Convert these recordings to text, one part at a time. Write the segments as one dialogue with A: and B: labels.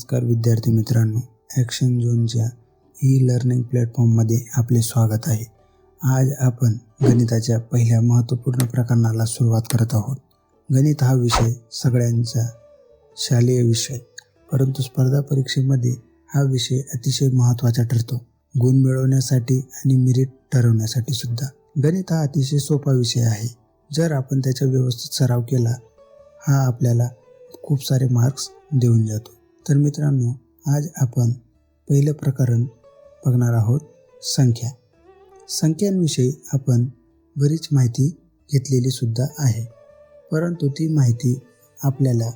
A: नमस्कार विद्यार्थी मित्रांनो, ॲक्शन झोनच्या ई-लर्निंग प्लॅटफॉर्ममध्ये आपले स्वागत आहे. आज आपण गणिताच्या पहिल्या महत्त्वपूर्ण प्रकरणाला सुरुवात करत आहोत. गणित हा विषय सगळ्यांचा शालेय विषय, परंतु स्पर्धा परीक्षेमध्ये हा विषय अतिशय महत्त्वाचा ठरतो, गुण मिळवण्यासाठी आणि मेरिट ठरवण्यासाठी सुद्धा. गणित हा अतिशय सोपा विषय आहे. जर आपण त्याचा व्यवस्थित सराव केला, हा आपल्याला खूप सारे मार्क्स देऊन जातो. तर मित्रांनो, आज आपण पहिलं प्रकरण बघणार आहोत, संख्या. संख्यांविषयी आपण बरीच माहिती घेतलेली सुद्धा आहे, परंतु ती माहिती आपल्याला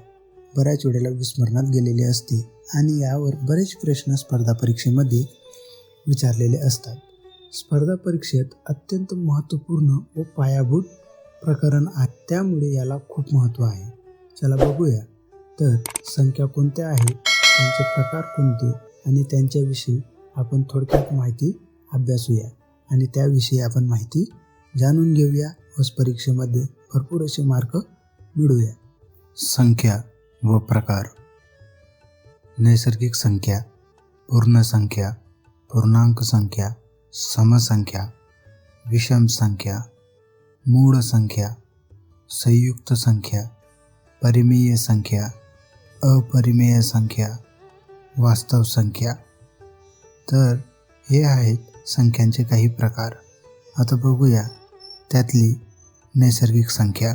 A: बऱ्याच वेळेला विस्मरणात गेलेली असते आणि यावर बरेच प्रश्न स्पर्धा परीक्षेमध्ये विचारलेले असतात. स्पर्धा परीक्षेत अत्यंत महत्त्वपूर्ण व पायाभूत प्रकरण आहे, त्यामुळे याला खूप महत्त्व आहे. चला बघूया तर संख्या कोणत्या आहेत, त्यांचे प्रकार कोणते आणि त्यांच्याविषयी आपण थोडक्यात माहिती अभ्यासूया आणि त्याविषयी आपण माहिती जाणून घेऊया व परीक्षेमध्ये भरपूर असे मार्क मिळवूया. संख्या व प्रकार. नैसर्गिक संख्या, पूर्ण संख्या, पूर्णांक संख्या, समसंख्या, विषम संख्या, मूळ संख्या, संयुक्त संख्या, परिमेय संख्या, अपरिमेय संख्या, वास्तव संख्या. तर हे आहेत संख्यांचे काही प्रकार. आता बघूया त्यातली नैसर्गिक संख्या.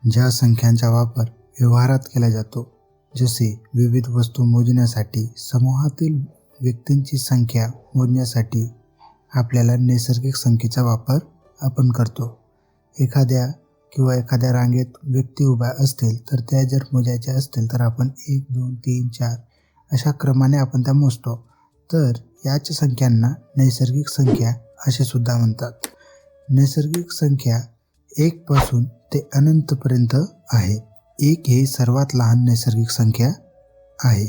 A: ज्या संख्यांचा वापर व्यवहारात केला जातो, जसे विविध वस्तू मोजण्यासाठी, समूहातील व्यक्तींची संख्या मोजण्यासाठी आपल्याला नैसर्गिक संख्येचा वापर आपण करतो. एखाद्या रांगेत व्यक्ती उभ्या असतील तर त्या जर मोजायच्या असतील तर आपण 1, 2, 3, 4 अशा क्रमाने आपण त्या मोजतो. तर याच संख्यांना नैसर्गिक संख्या असे सुद्धा म्हणतात. नैसर्गिक संख्या 1 पासून ते अनंतपर्यंत आहे. 1 ही सर्वात लहान नैसर्गिक संख्या आहे.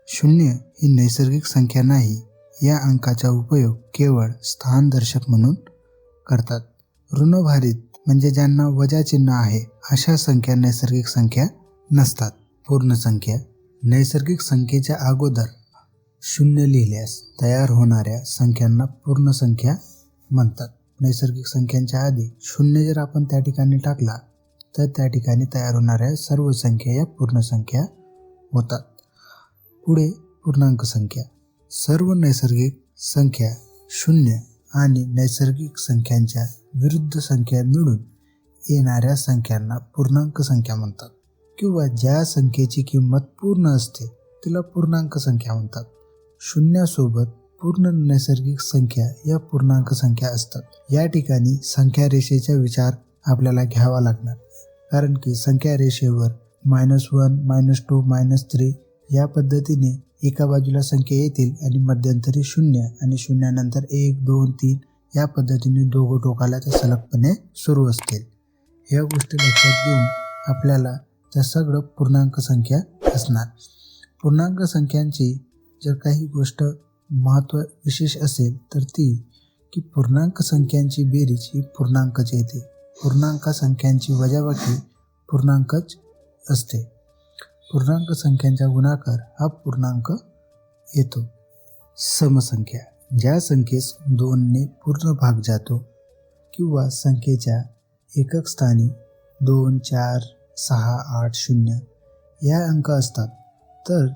A: 0 ही नैसर्गिक संख्या नाही. या अंकाचा उपयोग केवळ स्थानदर्शक म्हणून करतात. ऋणभारित म्हणजे ज्यांना वजा चिन्ह आहे अशा संख्या नैसर्गिक संख्या नसतात. पूर्ण संख्या. नैसर्गिक संख्येच्या अगोदर 0 लिहिल्यास तयार होणाऱ्या संख्यांना पूर्ण संख्या म्हणतात. नैसर्गिक संख्यांच्या आधी 0 जर आपण त्या ठिकाणी टाकला तर त्या ठिकाणी तयार होणाऱ्या सर्व संख्या या पूर्ण संख्या होतात. पुढे पूर्णांक संख्या. सर्व नैसर्गिक संख्या 0 आणि नैसर्गिक संख्यांच्या विरुद्ध संख्या मिळून येणाऱ्या संख्यांना पूर्णांक संख्या म्हणतात, किंवा ज्या संख्येची किंमत पूर्ण असते तिला पूर्णांक संख्या म्हणतात. 0 सोबत पूर्ण नैसर्गिक संख्या या पूर्णांक संख्या असतात. या ठिकाणी संख्या रेषेचा विचार आपल्याला घ्यावा लागणार, कारण की संख्या रेषेवर -1, -2, -3 या पद्धतीने एका बाजूला संख्या येतील आणि मध्यंतरी 0 आणि 0 नंतर 1, 2, 3 या पद्धतीने दोघं टोकाला त्या सलगपणे सुरू असतील. या गोष्टी लक्षात घेऊन आपल्याला त्या सगळं पूर्णांक संख्या असणार. पूर्णांक संख्यांची जर काही गोष्ट महत्त्व विशेष असेल तर ती की पूर्णांक संख्यांची बेरीज ही पूर्णांकच येते. पूर्णांक संख्यांची वजाबाकी पूर्णांकच असते. पूर्णांक संख्यांचा गुणाकार हा पूर्णांक येतो. समसंख्या. ज्या संख्येस 2 ने पूर्ण भाग जातो किंवा संख्येच्या एकक स्थानी 2, 4, 6, 8, 0 या अंक असतात तर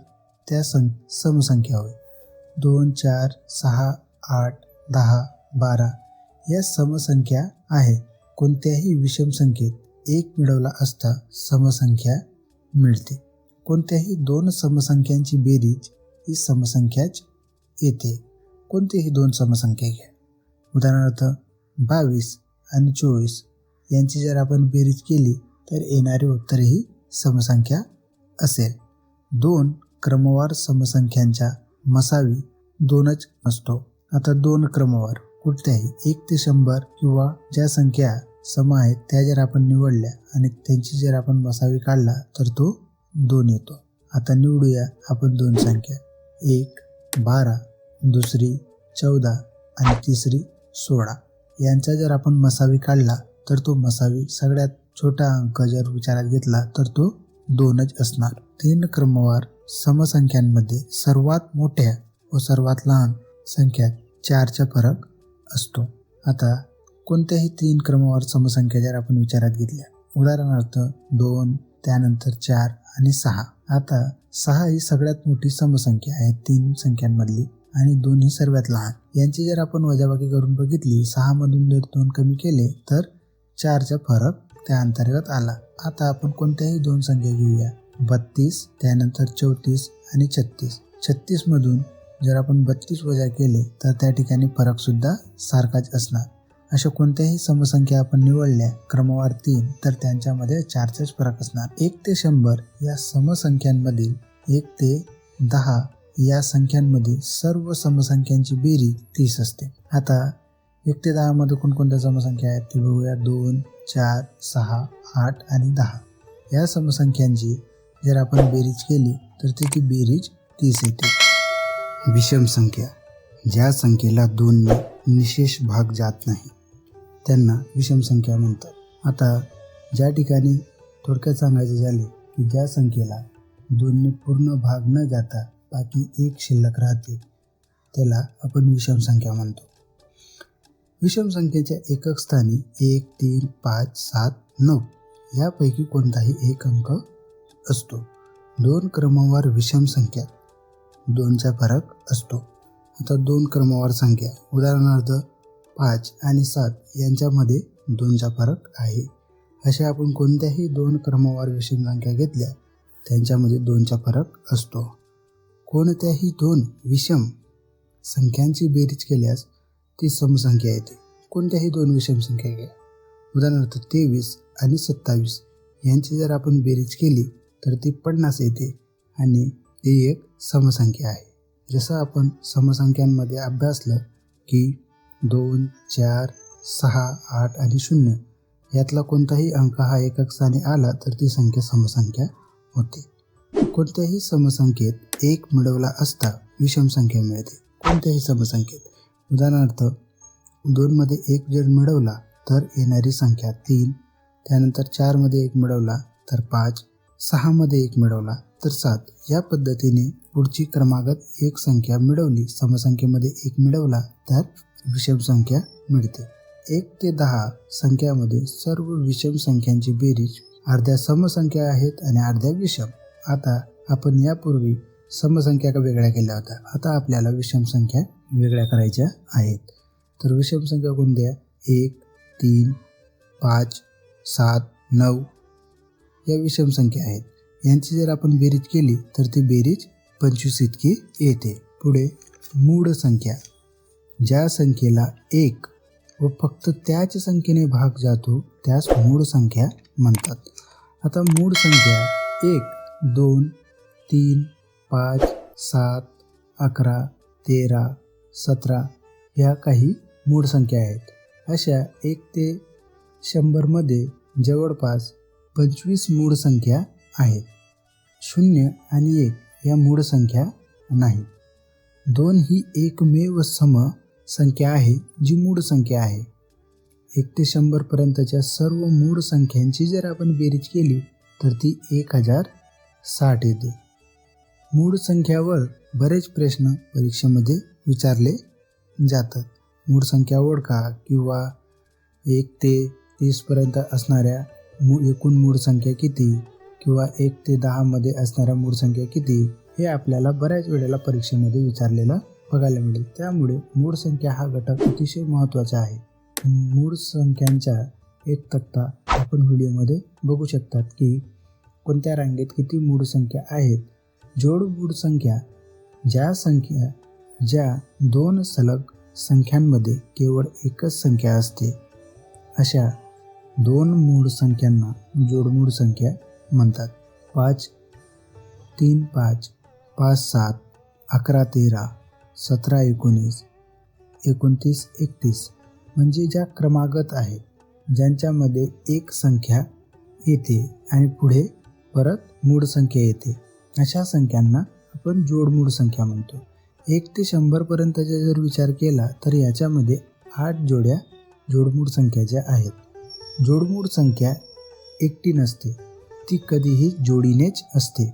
A: त्या समसंख्या होय. 2, 4, 6, 8, 10, 12 या समसंख्या आहे. कोणत्याही विषम संख्येत 1 मिळवला असता समसंख्या मिळते. कोणत्याही 2 समसंख्यांची बेरीज ही समसंख्याच येते. कोणतेही 2 समसंख्या घ्या, उदाहरणार्थ 22 आणि 24 यांची जर आपण बेरीज केली तर येणारे उत्तर ही समसंख्या असेल. 2 क्रमवार समसंख्यांच्या मसावी 2च असतो. आता 2 क्रमवार कुठल्याही 1 ते 100 किंवा ज्या संख्या सम आहेत त्या जर आपण निवडल्या आणि त्यांची जर आपण मसावी काढला तर तो 2 येतो. आता निवडूया आपण 2 संख्या, एक 12, दुसरी 14 आणि तिसरी 16. यांचा जर आपण मसावी काढला तर तो मसावी सगळ्यात छोटा अंक जर विचारात घेतला तर तो 2च असणार. 3 क्रमवार समसंख्यांमध्ये सर्वात मोठ्या व सर्वात लहान संख्यात 4चा फरक असतो. आता कोणत्याही 3 क्रमवार समसंख्या जर आपण विचारात घेतल्या, उदाहरणार्थ 2, त्यानंतर 4 आणि 6. आता 6 ही सगळ्यात मोठी समसंख्या आहे 3 संख्यांमधली आणि 2 ही सर्वात लहान. यांची जर आपण वजाबाकी करून बघितली, 6 मधून जर 2 कमी केले तर 4चा फरक त्या अंतर्गत आला. आता आपण कोणत्याही 2 संख्या घेऊया, 32 त्यानंतर 34 आणि 36. 36 मधून जर आपण 32 वजा केले तर त्या ठिकाणी फरक सुद्धा सारखाच असणार. अशा कोणत्याही समसंख्या आपण निवडल्या क्रमवार 3 तर त्यांच्यामध्ये 4चाच फरक असणार. 1 ते 100 या समसंख्यांमधील 1 ते 10 या संख्यांमधील सर्व समसंख्यांची बेरीज 30 असते. आता 1 ते 10 मध्ये कोणकोणत्या समसंख्या आहेत ते बघूया. 2, 4, 6, 8 आणि 10 या समसंख्यांची जर आपण बेरीज केली तर त्याची बेरीज 30 येते. विषम संख्या, ज्या संख्येला 2 ने निशेष भाग जात नाही त्यांना विषम संख्या म्हणतात. आता ज्या ठिकाणी थोडक्यात सांगायचे झाले की ज्या संख्येला 2 ने पूर्ण भाग न जाता बाकी 1 शिल्लक राहते त्याला आपण विषम संख्या म्हणतो. विषम संख्येच्या एकक स्थानी 1, 3, 5, 7, 9 यापैकी कोणताही एक अंक असतो. 2 क्रमवार विषम संख्यात 2चा फरक असतो. आता 2 क्रमवार संख्या उदाहरणार्थ 5 आणि 7 यांच्यामध्ये 2चा फरक आहे. अशा आपण कोणत्याही 2 क्रमवार विषम संख्या घेतल्या त्यांच्यामध्ये 2चा फरक असतो. कोणत्याही 2 विषम संख्यांची बेरीज केल्यास ती समसंख्या येते. कोणत्याही 2 विषम संख्या घ्या, उदाहरणार्थ 23 आणि 27 यांची जर आपण बेरीज केली तर ती 50 येते आणि ती एक समसंख्या आहे. जसं आपण समसंख्यांमध्ये अभ्यासलं की 2, 4, 6, 8 आणि 0 यातला कोणताही अंक हा एकक स्थानी आला तर ती संख्या समसंख्या होते. कोणत्याही समसंख्येत 1 मिळवला असता विषम संख्या मिळते. कोणत्याही समसंख्येत उदाहरणार्थ 2 मध्ये 1 जर मिळवला तर येणारी संख्या 3, त्यानंतर 4 मध्ये 1 मिळवला तर 5, 6 मध्ये 1 मिळवला तर 7. या पद्धतीने पुढची क्रमागत एक संख्या मिळवली, समसंख्येमध्ये 1 मिळवला तर विषम संख्या मिळते. 1 ते 10 संख्यामध्ये सर्व विषम संख्यांची बेरीज अर्ध्या समसंख्या आहेत आणि अर्ध्या विषम. आता आपण यापूर्वी समसंख्या वेगळ्या केल्या होत्या, आता आपल्याला विषम संख्या वेगळ्या करायच्या आहेत. तर विषम संख्या कोणत्या? 1, 3, 5, 7, 9 या विषम संख्या आहेत. यांची जर आपण बेरीज केली तर ती बेरीज 25 इतकी येते. पुढे मूळ संख्या, ज्या संख्येला 1 व फक्त त्याच संख्येने भाग जातो त्यास मूळ संख्या म्हणतात. आता मूळ संख्या 1, 2, 3, 5, 7, 11, 13, 17 ह्या काही मूळ संख्या आहेत. अशा 1 ते 100 मध्ये जवळपास 25 मूळ संख्या आहेत. 0 आणि 1 या मूळ संख्या नाहीत. 2 ही एकमेव सम संख्या आहे जी मूळ संख्या आहे. 1 ते 100 पर्यंतच्या सर्व मूळ संख्यांची जर आपण बेरीज केली तर ती 1060 येते. मूळ संख्यावर बरेच प्रश्न परीक्षेमध्ये विचारले जातात. मूळ संख्या ओळखा किंवा 1 ते 30 पर्यंत असणाऱ्या एकूण मूळ संख्या किती किंवा 1 ते 10 मध्ये असणाऱ्या मूळ संख्या किती हे आपल्याला बऱ्याच वेळेला परीक्षेमध्ये विचारलेलं बघायला मिळेल. त्यामुळे मूळ संख्या हा घटक अतिशय महत्त्वाचा आहे. मूळ संख्यांचा एक तक्ता आपण व्हिडिओमध्ये बघू शकतात की कोणत्या रांगेत किती मूळ संख्या आहेत. जोड मूळ संख्या ज्या 2 सलग संख्यांमध्ये केवळ एकच संख्या असते अशा 2 मूळ संख्यांना जोडमूळ संख्या म्हणतात. 5, 3, 5, 5, 7, 11, 13, 17, 19, 29, 31 म्हणजे ज्या क्रमागत आहेत, ज्यांच्यामध्ये एक संख्या येते आणि पुढे परत मूळ संख्या येते, अशा संख्यांना आपण जोडमूळ संख्या म्हणतो. 1 ते 100 पर्यंतचा जर विचार केला तर याच्यामध्ये 8 जोड्या जोडमूळ संख्याच्या आहेत. जोडमूळ संख्या एकटी नसते, ती कधीही जोडीनेच असते.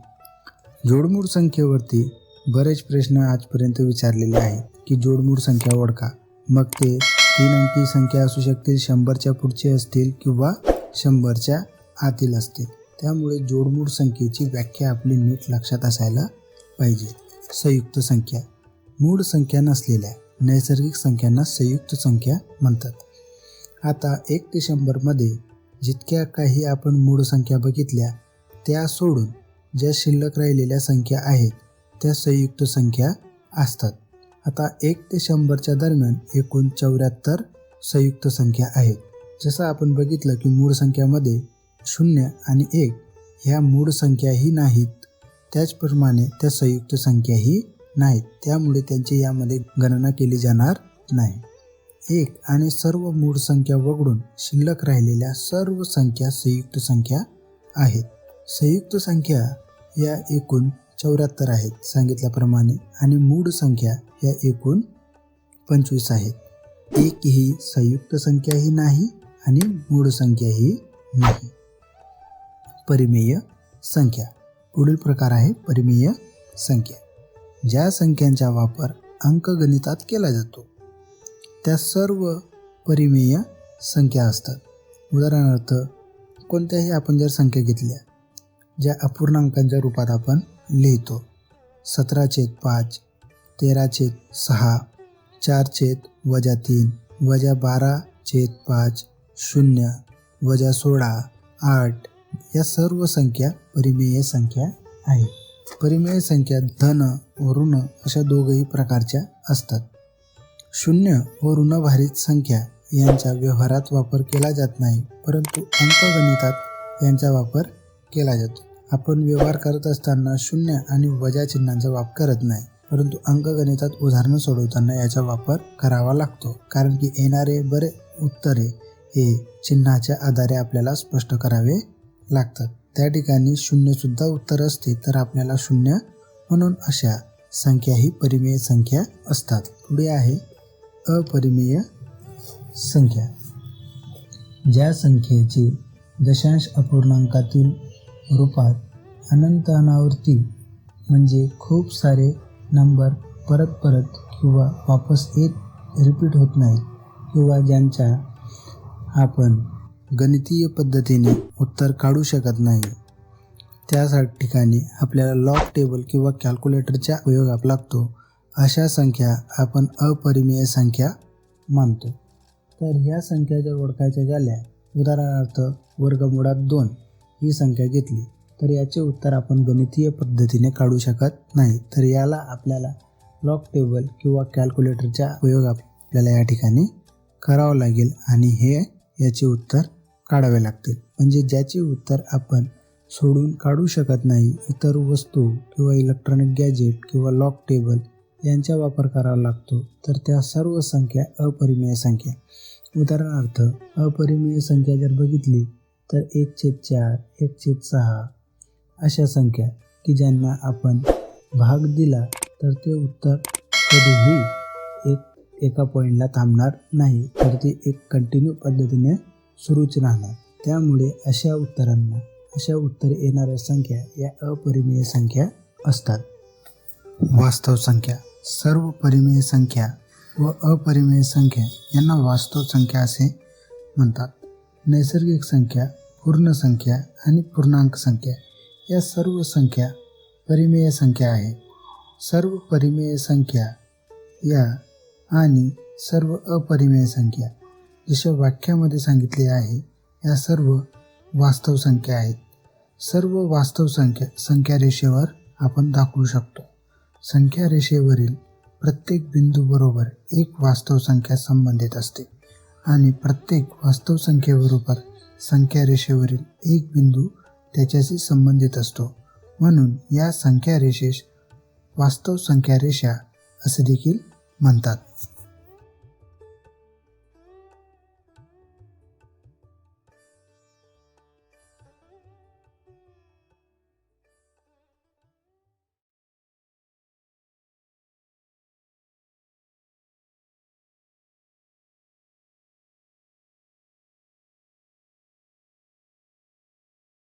A: जोडमूळ संख्येवरती बरेच प्रश्न आजपर्यंत विचारलेले आहेत की जोडमूळ संख्या ओळखा. मग ते 3 अंकी संख्या असू शकतील, 100च्या पुढचे असतील किंवा 100च्या आतील असतील. त्यामुळे जोडमूळ संख्येची व्याख्या आपली नीट लक्षात असायला पाहिजे. संयुक्त संख्या. मूळ संख्या नसलेल्या नैसर्गिक संख्यांना संयुक्त संख्या म्हणतात. आता 1 ते 100मध्ये जितक्या काही आपण मूळ संख्या बघितल्या त्या सोडून ज्या शिल्लक राहिलेल्या संख्या आहेत त्या संयुक्त संख्या असतात. आता 1 ते 100च्या दरम्यान एकूण 74 संयुक्त संख्या आहेत. जसं आपण बघितलं की मूळ संख्यामध्ये 0 आणि 1 ह्या मूळ संख्याही नाहीत, त्याचप्रमाणे त्या संयुक्त संख्याही नाहीत. त्यामुळे त्यांची यामध्ये गणना केली जाणार नाही. 1 आणि सर्व मूळ संख्या वगळून शिल्लक राहिलेल्या सर्व संख्या संयुक्त संख्या आहेत. संयुक्त संख्या या एकूण 74 आहेत सांगितल्याप्रमाणे आणि मूळ संख्या या एकूण 25 आहेत. 1 ही संयुक्त संख्याही नाही आणि मूळ संख्याही नाही. परिमेय संख्या. पुढील प्रकार आहे परिमेय संख्या. ज्या संख्यांचा वापर अंकगणितात केला जातो त्या सर्व परिमेय संख्या असतात. उदाहरणार्थ कोणत्याही आपण जर संख्या घेतल्या ज्या अपूर्णांकांच्या रूपात आपण लिहितो, 17/5, 13/6, 4/-3, -12/5, 0, -16, 8 या सर्व संख्या परिमेय संख्या आहेत. परिमेय संख्या धन व ऋण अशा दोघही प्रकारच्या असतात. 0 व ऋणभारित संख्या यांचा व्यवहारात वापर केला जात नाही, परंतु अंकगणितात यांचा वापर केला जातो. आपण व्यवहार करत असताना 0 आणि वजा चिन्हांचा वापर करत नाही, परंतु अंकगणितात उदाहरणं सोडवताना याचा वापर करावा लागतो. कारण की येणारे बरेच उत्तरे हे चिन्हाच्या आधारे आपल्याला स्पष्ट करावे लागतात. त्या ठिकाणी 0 सुद्धा उत्तर असते तर आपल्याला 0 म्हणून अशा संख्या ही परिमेय संख्या असतात. पुढे आहे अपरिमेय संख्या. ज्या संख्येची दशांश अपूर्णांकातील रूपात अनंत अनावर्ती म्हणजे खूप सारे नंबर परत किंवा वापस रिपीट होत नाहीत किंवा ज्यांच्या आपण गणितीय पद्धतीने उत्तर काढू शकत नाही, त्या ठिकाणी आपल्याला लॉग टेबल किंवा कॅल्क्युलेटरचा उपयोग लागतो. अशा संख्या आपण अपरिमेय संख्या मानतो. तर ह्या संख्या जर ओळखायच्या झाल्या, उदाहरणार्थ वर्गमुळात 2 ही संख्या घेतली तर याचे उत्तर आपण गणितीय पद्धतीने काढू शकत नाही. तर याला आपल्याला लॉग टेबल किंवा कॅल्क्युलेटरचा उपयोग आपल्याला या ठिकाणी करावा लागेल आणि हे याचे उत्तर काढावे लागतील. म्हणजे ज्याचे उत्तर आपण सोडून काढू शकत नाही, इतर वस्तू किंवा इलेक्ट्रॉनिक गॅजेट किंवा लॉग टेबल यांचा वापर करावा लागतो, तर त्या सर्व संख्या अपरिमेय संख्या. उदाहरणार्थ अपरिमेय संख्या जर बघितली तर 1/4, 1/6 अशा संख्या की ज्यांना आपण भाग दिला तर ते उत्तर कधीही एका पॉईंटला थांबणार नाही, तर ते एक कंटिन्यू पद्धतीने सुरूच राहणार. त्यामुळे अशा उत्तर येणाऱ्या संख्या या अपरिमेय संख्या असतात. वास्तव संख्या. सर्व परिमेय संख्या व अपरिमेय संख्या यांना वास्तव संख्या असे म्हणतात. नैसर्गिक संख्या, पूर्ण संख्या आणि पूर्णांक संख्या या सर्व संख्या परिमेय संख्या आहेत. सर्व परिमेय संख्या या आणि सर्व अपरिमेय संख्या जशा वाक्यामध्ये सांगितले आहे या सर्व वास्तव संख्या आहेत. सर्व वास्तव संख्या रेषेवर आपण दाखवू शकतो. संख्या रेषेवरील प्रत्येक बिंदूबरोबर एक वास्तव संख्या संबंधित असते आणि प्रत्येक वास्तव संख्येबरोबर संख्या रेषेवरील एक बिंदू त्याच्याशी संबंधित असतो. म्हणून या संख्या रेषेस वास्तव संख्या रेषा असे देखील म्हणतात.